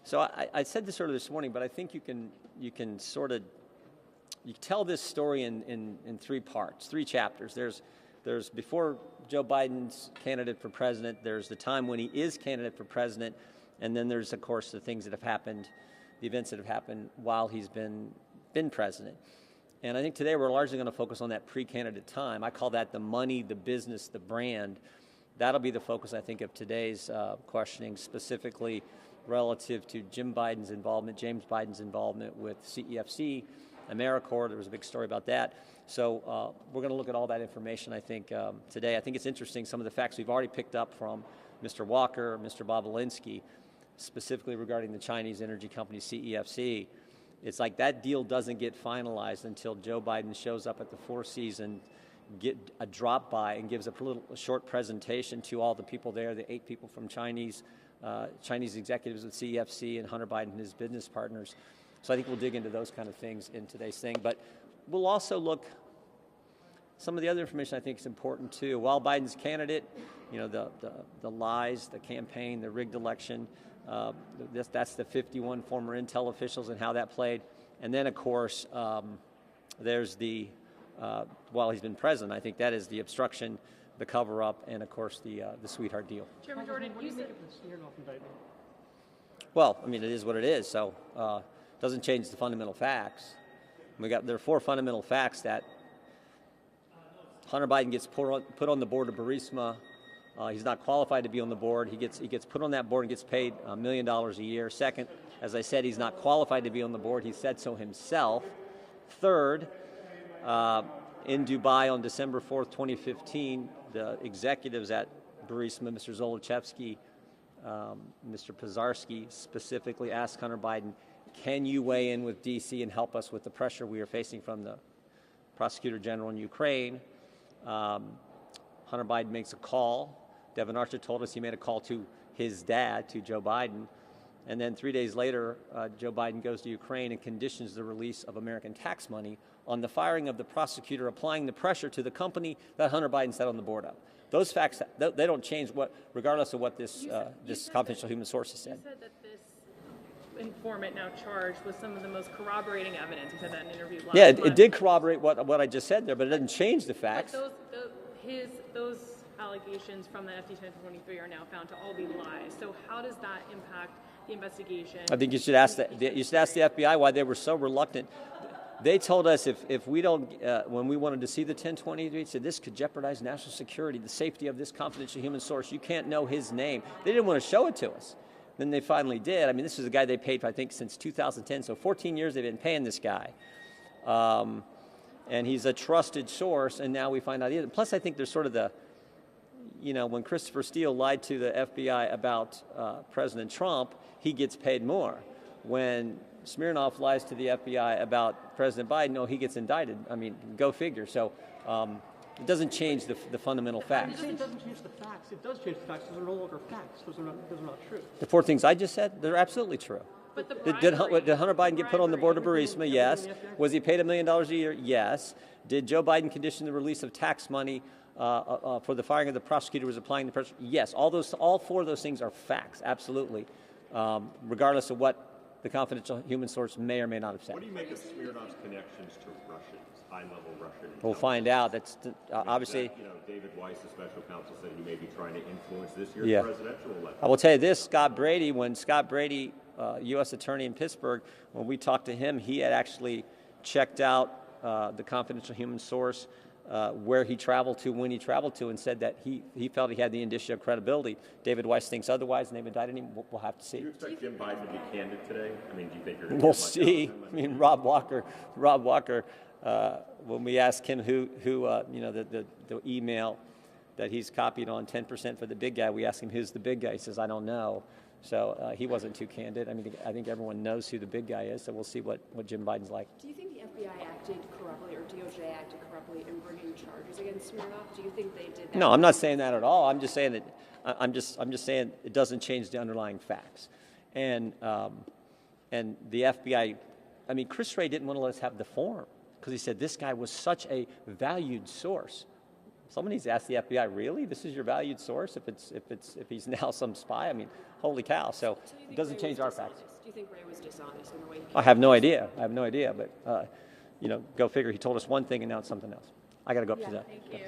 So I said this earlier this morning, but I think you can sort of tell this story in three parts, three chapters. There's before Joe Biden's candidate for president. There's the time when he is candidate for president, and then there's of course the things that have happened, the events that have happened while he's been president. And I think today we're largely going to focus on that pre-candidate time. I call that the money, the business, the brand. That'll be the focus, I think, of today's questioning, specifically relative to James Biden's involvement with CEFC, AmeriCorps. There was a big story about that. So we're going to look at all that information, I think, today. I think it's interesting, some of the facts we've already picked up from Mr. Walker, Mr. Bobolinsky, specifically regarding the Chinese energy company CEFC. It's like that deal doesn't get finalized until Joe Biden shows up at the Four Seasons, get a drop by, and gives a short presentation to all the people there, the 8 people from Chinese executives with CEFC and Hunter Biden and his business partners. So I think we'll dig into those kind of things in today's thing. But we'll also look, some of the other information I think is important too. While Biden's candidate, you know, the lies, the campaign, the rigged election, that's the 51 former intel officials and how that played. And then, of course, there's the, while he's been president, I think that is the obstruction, the cover-up, and, of course, the sweetheart deal. Chairman Jordan, what do you make of the Smirnov indictment? Well, I mean, it is what it is, so it doesn't change the fundamental facts. There are 4 fundamental facts that Hunter Biden gets put on the board of Burisma. He's not qualified to be on the board. He gets put on that board and gets paid $1 million a year. Second, as I said, he's not qualified to be on the board. He said so himself. Third, in Dubai on December 4th, 2015, the executives at Burisma, Mr. Zolochevsky, Mr. Pizarski, specifically asked Hunter Biden, can you weigh in with D.C. and help us with the pressure we are facing from the prosecutor general in Ukraine? Hunter Biden makes a call. Devin Archer told us he made a call to his dad, to Joe Biden. And then 3 days later, Joe Biden goes to Ukraine and conditions the release of American tax money on the firing of the prosecutor, applying the pressure to the company that Hunter Biden sat on the board of. Those facts, they don't change regardless of what this confidential human source has said. You said that this informant now charged with some of the most corroborating evidence. You said that in an interview last month. It did corroborate what I just said there, but it doesn't change the facts. But those allegations from the FD 1023 are now found to all be lies. So how does that impact the investigation? I think you should ask the FBI why they were so reluctant. They told us if we don't, when we wanted to see the 1023, they said this could jeopardize national security, the safety of this confidential human source. You can't know his name. They didn't want to show it to us. Then they finally did. I mean, this is a guy they paid, I think, since 2010. So 14 years they've been paying this guy. And he's a trusted source, and now we find out. Plus, I think there's sort of the, you know, when Christopher Steele lied to the FBI about President Trump, he gets paid more. When Smirnov lies to the FBI about President Biden, no, he gets indicted. I mean, go figure. So it doesn't change the fundamental facts. It doesn't change the facts. It does change the facts. Those are no longer facts. Those are not true. The 4 things I just said, they're absolutely true. But Did Hunter Biden get put on the board of Burisma? Yes. Was he paid $1 million a year? Yes. Did Joe Biden condition the release of tax money for the firing of the prosecutor who was applying the pressure? Yes. All 4 of those things are facts, absolutely, regardless of what the confidential human source may or may not have said. What do you make of Smirnov's connections to Russians, high-level Russian intelligence? We'll find out. That's obviously. David Weiss, the special counsel, said he may be trying to influence this year's presidential election. I will tell you this: when Scott Brady, U.S. attorney in Pittsburgh, when we talked to him, he had actually checked out the confidential human source, where he traveled to, when he traveled to, and said that he felt he had the indicia of credibility. David Weiss thinks otherwise, and they've indicted him. We'll have to see. Do you expect Jim Biden to be candid today? I mean, do you think you're going to We'll see. I mean, Rob Walker, when we asked him who you know, the email that he's copied on 10% for the big guy, we asked him who's the big guy. He says, I don't know. So he wasn't too candid. I mean, I think everyone knows who the big guy is, so we'll see what Jim Biden's like. Do you think the FBI acted corruptly, or DOJ acted corruptly in bringing charges against Smirnov? Do you think they did that? No, I'm not saying that at all. I'm just saying that I'm just saying it doesn't change the underlying facts. And the FBI, I mean, Chris Wray didn't want to let us have the form because he said this guy was such a valued source. someone needs to ask the FBI, really? This is your valued source? If he's now some spy? I mean, holy cow. So it doesn't change our facts. Do you think Ray was dishonest in the way he I have no idea. But, go figure. He told us one thing and now it's something else. I got to go up to that. Thank you.